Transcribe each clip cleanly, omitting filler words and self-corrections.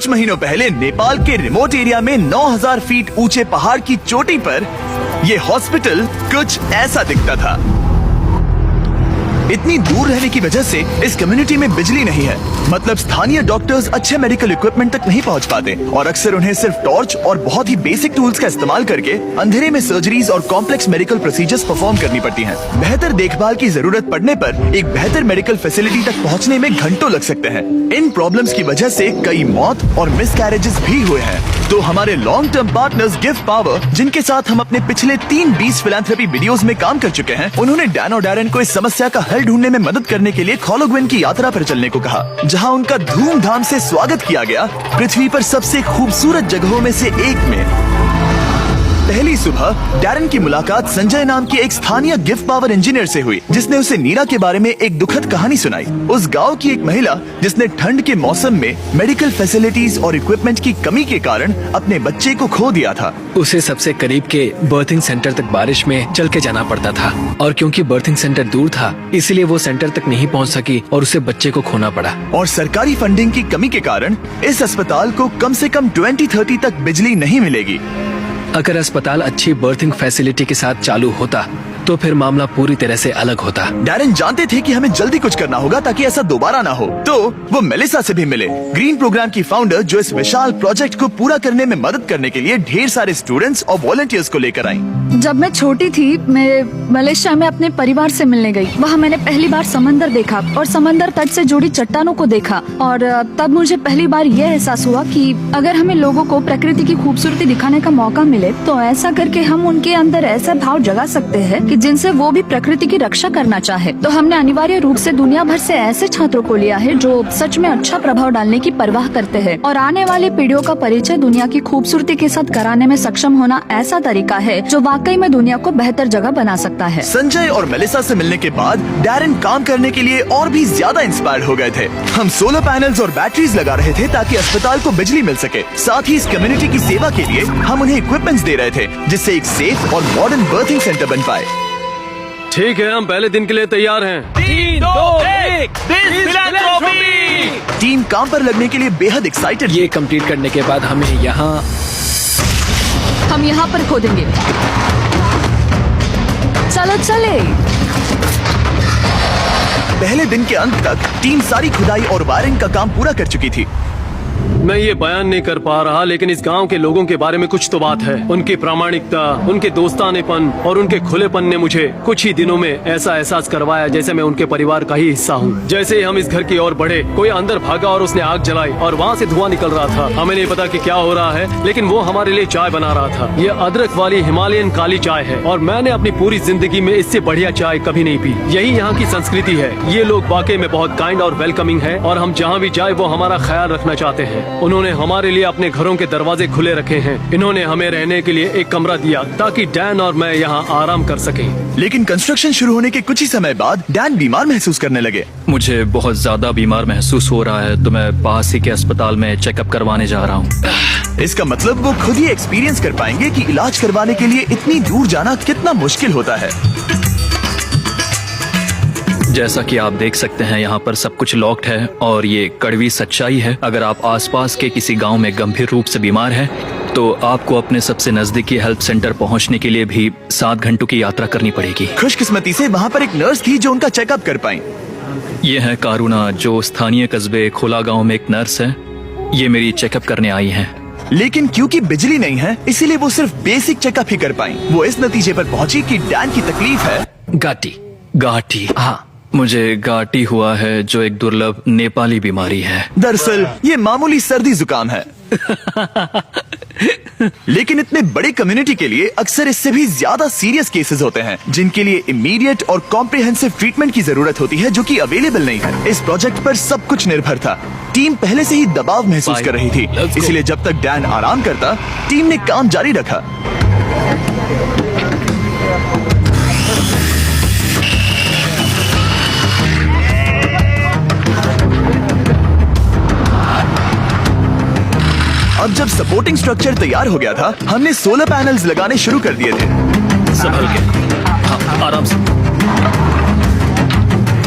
कुछ महीनों पहले नेपाल के रिमोट एरिया में 9000 फीट ऊंचे पहाड़ की चोटी पर ये हॉस्पिटल कुछ ऐसा दिखता था। इतनी दूर रहने की वजह से इस कम्युनिटी में बिजली नहीं है, मतलब स्थानीय डॉक्टर्स अच्छे मेडिकल इक्विपमेंट तक नहीं पहुंच पाते और अक्सर उन्हें सिर्फ टॉर्च और बहुत ही बेसिक टूल्स का इस्तेमाल करके अंधेरे में सर्जरीज और कॉम्प्लेक्स मेडिकल प्रोसीजर्स परफॉर्म करनी पड़ती हैं। बेहतर देखभाल की जरूरत पड़ने पर एक बेहतर मेडिकल फैसिलिटी तक पहुँचने में घंटों लग सकते हैं। इन प्रॉब्लम्स की वजह से कई मौत और मिसकैरेजेस भी हुए हैं। तो हमारे long term partners gift power, जिनके साथ हम अपने पिछले 3 फिलैंथ्रोपी वीडियोस में काम कर चुके हैं, उन्होंने डैन और डैरेन को इस समस्या का हल ढूंढने में मदद करने के लिए खोलोग्विन की यात्रा पर चलने को कहा, जहां उनका धूमधाम से स्वागत किया गया पृथ्वी पर सबसे खूबसूरत जगहों में से एक में। पहली सुबह डैरेन की मुलाकात संजय नाम की एक स्थानीय गिफ्ट पावर इंजीनियर से हुई, जिसने उसे नीरा के बारे में एक दुखद कहानी सुनाई। उस गांव की एक महिला जिसने ठंड के मौसम में मेडिकल फैसिलिटीज और इक्विपमेंट की कमी के कारण अपने बच्चे को खो दिया था। उसे सबसे करीब के बर्थिंग सेंटर तक बारिश में चल के जाना पड़ता था और क्योंकि बर्थिंग सेंटर दूर था, इसलिए वो सेंटर तक नहीं पहुंच सकी और उसे बच्चे को खोना पड़ा। और सरकारी फंडिंग की कमी के कारण इस अस्पताल को कम से कम 2030 तक बिजली नहीं मिलेगी। अगर अस्पताल अच्छी बर्थिंग फैसिलिटी के साथ चालू होता तो फिर मामला पूरी तरह से अलग होता। डैरेन जानते थे कि हमें जल्दी कुछ करना होगा ताकि ऐसा दोबारा ना हो, तो वो मेलिसा से भी मिले, ग्रीन प्रोग्राम की फाउंडर, जो इस विशाल प्रोजेक्ट को पूरा करने में मदद करने के लिए ढेर सारे स्टूडेंट्स और वॉलंटियर्स को लेकर आई। जब मैं छोटी थी, मैं मलेशिया में अपने परिवार से मिलने गई। वहाँ मैंने पहली बार समंदर देखा और समंदर तट से जुड़ी चट्टानों को देखा और तब मुझे पहली बार यह एहसास हुआ कि अगर हमें लोगों को प्रकृति की खूबसूरती दिखाने का मौका मिले तो ऐसा करके हम उनके अंदर ऐसा भाव जगा सकते हैं कि जिनसे वो भी प्रकृति की रक्षा करना चाहे। तो हमने अनिवार्य रूप से दुनिया भर से ऐसे छात्रों को लिया है जो सच में अच्छा प्रभाव डालने की परवाह करते हैं और आने वाली पीढ़ियों का परिचय दुनिया की खूबसूरती के साथ कराने में सक्षम होना ऐसा तरीका है जो वाकई में दुनिया को बेहतर जगह बना सकता है। संजय और मेलिसा से मिलने के बाद डैरेन काम करने के लिए और भी ज्यादा इंस्पायर्ड हो गए थे। हम सोलर पैनल्स और बैटरीज लगा रहे थे ताकि अस्पताल को बिजली मिल सके। साथ ही इस कम्युनिटी की सेवा के लिए हम उन्हें इक्विपमेंट्स दे रहे थे, जिससे एक सेफ और मॉडर्न बर्थिंग सेंटर बन पाए। ठीक है, हम पहले दिन के लिए तैयार हैं। 3, 2, 1 टीम काम पर लगने के लिए बेहद एक्साइटेड। ये कंप्लीट करने के बाद हम यहाँ पर खोदेंगे। चलो चले। पहले दिन के अंत तक टीम सारी खुदाई और वायरिंग का काम पूरा कर चुकी थी। मैं ये बयान नहीं कर पा रहा, लेकिन इस गांव के लोगों के बारे में कुछ तो बात है। उनकी प्रामाणिकता, उनके दोस्तानेपन और उनके खुलेपन ने मुझे कुछ ही दिनों में ऐसा एहसास करवाया जैसे मैं उनके परिवार का ही हिस्सा हूँ। जैसे ही हम इस घर की ओर बढ़े, कोई अंदर भागा और उसने आग जलाई और वहाँ से धुआं निकल रहा था। हमें नहीं पता कि क्या हो रहा है, लेकिन वो हमारे लिए चाय बना रहा था। ये अदरक वाली हिमालयन काली चाय है और मैंने अपनी पूरी जिंदगी में इससे बढ़िया चाय कभी नहीं पी। यही यहाँ की संस्कृति है। ये लोग वाकई में बहुत काइंड और वेलकमिंग है और हम जहाँ भी जाए वो हमारा ख्याल रखना चाहते हैं। उन्होंने हमारे लिए अपने घरों के दरवाजे खुले रखे हैं। इन्होंने हमें रहने के लिए एक कमरा दिया ताकि डैन और मैं यहाँ आराम कर सकें। लेकिन कंस्ट्रक्शन शुरू होने के कुछ ही समय बाद डैन बीमार महसूस करने लगे। मुझे बहुत ज्यादा बीमार महसूस हो रहा है, तो मैं पास ही के अस्पताल में चेकअप करवाने जा रहा हूँ। इसका मतलब वो खुद ही एक्सपीरियंस कर पाएंगे कि इलाज करवाने के लिए इतनी दूर जाना कितना मुश्किल होता है। जैसा कि आप देख सकते हैं, यहाँ पर सब कुछ लॉक्ड है और ये कड़वी सच्चाई है। अगर आप आसपास के किसी गांव में गंभीर रूप से बीमार हैं, तो आपको अपने सबसे नजदीकी हेल्प सेंटर पहुंचने के लिए भी 7 घंटों की यात्रा करनी पड़ेगी। खुशकिस्मती से वहाँ पर एक नर्स थी जो उनका चेकअप कर पाई। ये है कारुणा, जो स्थानीय कस्बे खोला गाँव में एक नर्स है। ये मेरी चेकअप करने आई है। लेकिन क्योंकि बिजली नहीं है, इसीलिए वो सिर्फ बेसिक चेकअप ही कर पाई। वो इस नतीजे पर पहुंची कि डैन की तकलीफ है गाठी। हाँ, मुझे गाठी हुआ है, जो एक दुर्लभ नेपाली बीमारी है। दरअसल ये मामूली सर्दी जुकाम है। लेकिन इतने बड़े कम्युनिटी के लिए अक्सर इससे भी ज्यादा सीरियस केसेस होते हैं, जिनके लिए इमीडिएट और कॉम्प्रिहेंसिव ट्रीटमेंट की जरूरत होती है, जो कि अवेलेबल नहीं है। इस प्रोजेक्ट पर सब कुछ निर्भर था। टीम पहले से ही दबाव महसूस कर रही थी, इसलिए जब तक डैन आराम करता, टीम ने काम जारी रखा। अब जब सपोर्टिंग स्ट्रक्चर तैयार हो गया था, हमने सोलर पैनल्स लगाने शुरू कर दिए थे। संभल के, हाँ, आराम से।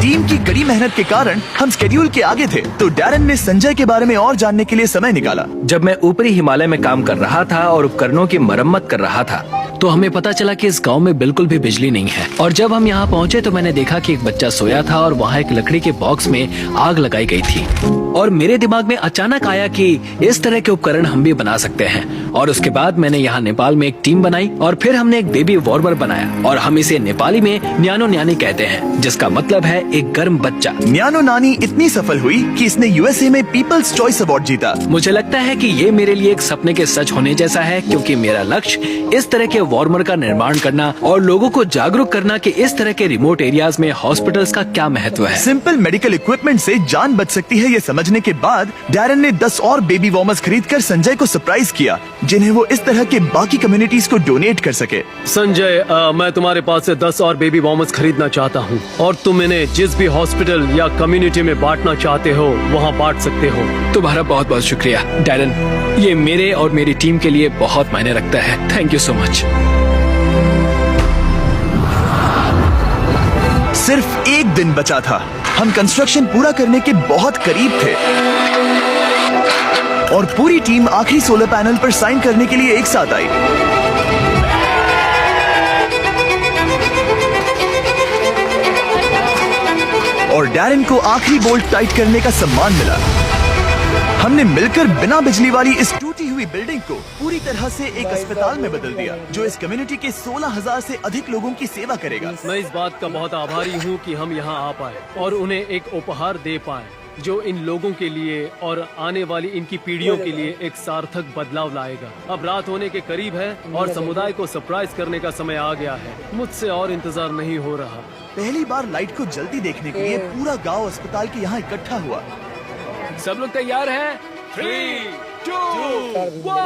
टीम की कड़ी मेहनत के कारण हम स्केड्यूल के आगे थे, तो डैरन ने संजय के बारे में और जानने के लिए समय निकाला। जब मैं ऊपरी हिमालय में काम कर रहा था और उपकरणों की मरम्मत कर रहा था, तो हमें पता चला कि इस गांव में बिल्कुल भी बिजली नहीं है। और जब हम यहाँ पहुँचे तो मैंने देखा कि एक बच्चा सोया था और वहाँ एक लकड़ी के बॉक्स में आग लगाई गई थी। और मेरे दिमाग में अचानक आया कि इस तरह के उपकरण हम भी बना सकते हैं। और उसके बाद मैंने यहाँ नेपाल में एक टीम बनाई और फिर हमने एक बेबी वार्मर बनाया, और हम इसे नेपाली में न्यानो न्यानी कहते हैं, जिसका मतलब है एक गर्म बच्चा। न्यानो नानी इतनी सफल हुई कि इसने यूएसए में पीपल्स चॉइस अवार्ड जीता। मुझे लगता है कि ये मेरे लिए एक सपने के सच होने जैसा है, क्योंकि मेरा लक्ष्य इस तरह के वार्मर का निर्माण करना और लोगों को जागरूक करना कि इस तरह के रिमोट एरियाज में हॉस्पिटल्स का क्या महत्व है। सिंपल मेडिकल इक्विपमेंट से जान बच सकती है, ये समझने के बाद डैरन ने 10 और बेबी वार्मर्स खरीदकर संजय को सरप्राइज किया, जिन्हें वो इस तरह के बाकी कम्युनिटीज को डोनेट कर सके। संजय, मैं तुम्हारे पास से 10 और बेबी वार्मर्स खरीदना चाहता हूँ, और तुम इन्हें जिस भी हॉस्पिटल या कम्युनिटी में बांटना चाहते हो वहाँ बांट सकते हो। तुम्हारा बहुत बहुत शुक्रिया डैरन, ये मेरे और मेरी टीम के लिए बहुत मायने रखता है। Thank you so much. सिर्फ एक दिन बचा था, हम कंस्ट्रक्शन पूरा करने के बहुत करीब थे और पूरी टीम आखिरी सोलर पैनल पर साइन करने के लिए एक साथ आई। और डैरन को आखिरी बोल्ट टाइट करने का सम्मान मिला। हमने मिलकर बिना बिजली वाली इस टूटी हुई बिल्डिंग को पूरी तरह से एक अस्पताल में बदल दिया, जो इस कम्युनिटी के 16,000 से अधिक लोगों की सेवा करेगा। मैं इस बात का बहुत आभारी हूँ कि हम यहाँ आ पाए और उन्हें एक उपहार दे पाए, जो इन लोगों के लिए और आने वाली इनकी पीढ़ियों के लिए एक सार्थक बदलाव लाएगा। अब रात होने के करीब है और समुदाय को सरप्राइज करने का समय आ गया है। मुझसे और इंतजार नहीं हो रहा। पहली बार लाइट को जल्दी देखने के लिए पूरा गांव अस्पताल के यहाँ इकट्ठा हुआ। सब लोग तैयार हैं? 3, 2, 1।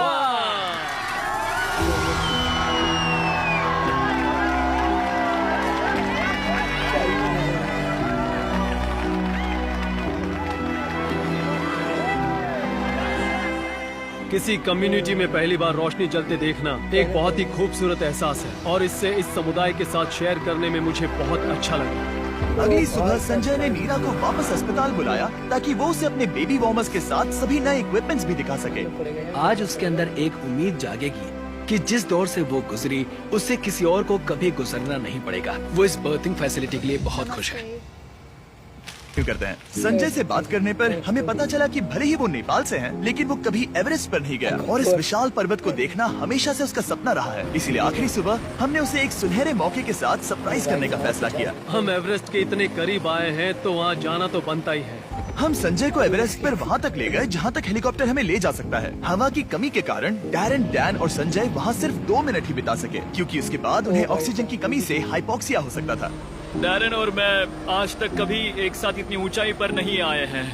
किसी कम्युनिटी में पहली बार रोशनी जलते देखना एक बहुत ही खूबसूरत एहसास है, और इससे इस समुदाय के साथ शेयर करने में मुझे बहुत अच्छा लगा। अगली सुबह संजय ने नीरा को वापस अस्पताल बुलाया ताकि वो उसे अपने बेबी वार्मर्स के साथ सभी नए इक्विपमेंट्स भी दिखा सके। आज उसके अंदर एक उम्मीद जागेगी कि जिस दौर से वो गुजरी, उससे किसी और को कभी गुजरना नहीं पड़ेगा। वो इस बर्थिंग फैसिलिटी के लिए बहुत खुश है। क्यों करते हैं? संजय से बात करने पर हमें पता चला कि भले ही वो नेपाल से हैं, लेकिन वो कभी एवरेस्ट पर नहीं गया और इस विशाल पर्वत को देखना हमेशा से उसका सपना रहा है। इसीलिए आखिरी सुबह हमने उसे एक सुनहरे मौके के साथ सरप्राइज करने का फैसला किया। हम एवरेस्ट के इतने करीब आए हैं तो वहाँ जाना तो बनता ही है। हम संजय को एवरेस्ट पर वहाँ तक ले गए जहाँ तक हेलीकॉप्टर हमें ले जा सकता है। हवा की कमी के कारण डैरन, डैन और संजय वहाँ सिर्फ 2 मिनट ही बिता सके, क्योंकि उसके बाद उन्हें ऑक्सीजन की कमी से हाइपोक्सिया हो सकता था। डैरन और मैं आज तक कभी एक साथ इतनी ऊंचाई पर नहीं आए हैं।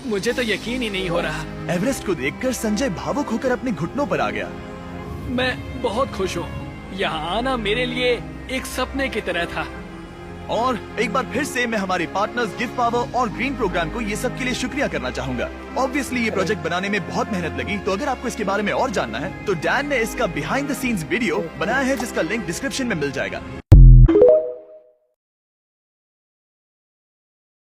मुझे तो यकीन ही नहीं हो रहा। एवरेस्ट को देखकर संजय भावुक होकर अपने घुटनों पर आ गया। मैं बहुत खुश हूँ। यहाँ आना मेरे लिए एक सपने की तरह था। और एक बार फिर से मैं हमारे पार्टनर्स गिव पावर और ग्रीन प्रोग्राम को ये सब के लिए शुक्रिया करना चाहूंगा। ऑब्वियसली ये प्रोजेक्ट बनाने में बहुत मेहनत लगी, तो अगर आपको इसके बारे में और जानना है तो डैन ने इसका बिहाइंड द सीन्स वीडियो बनाया है, जिसका लिंक डिस्क्रिप्शन में मिल जाएगा।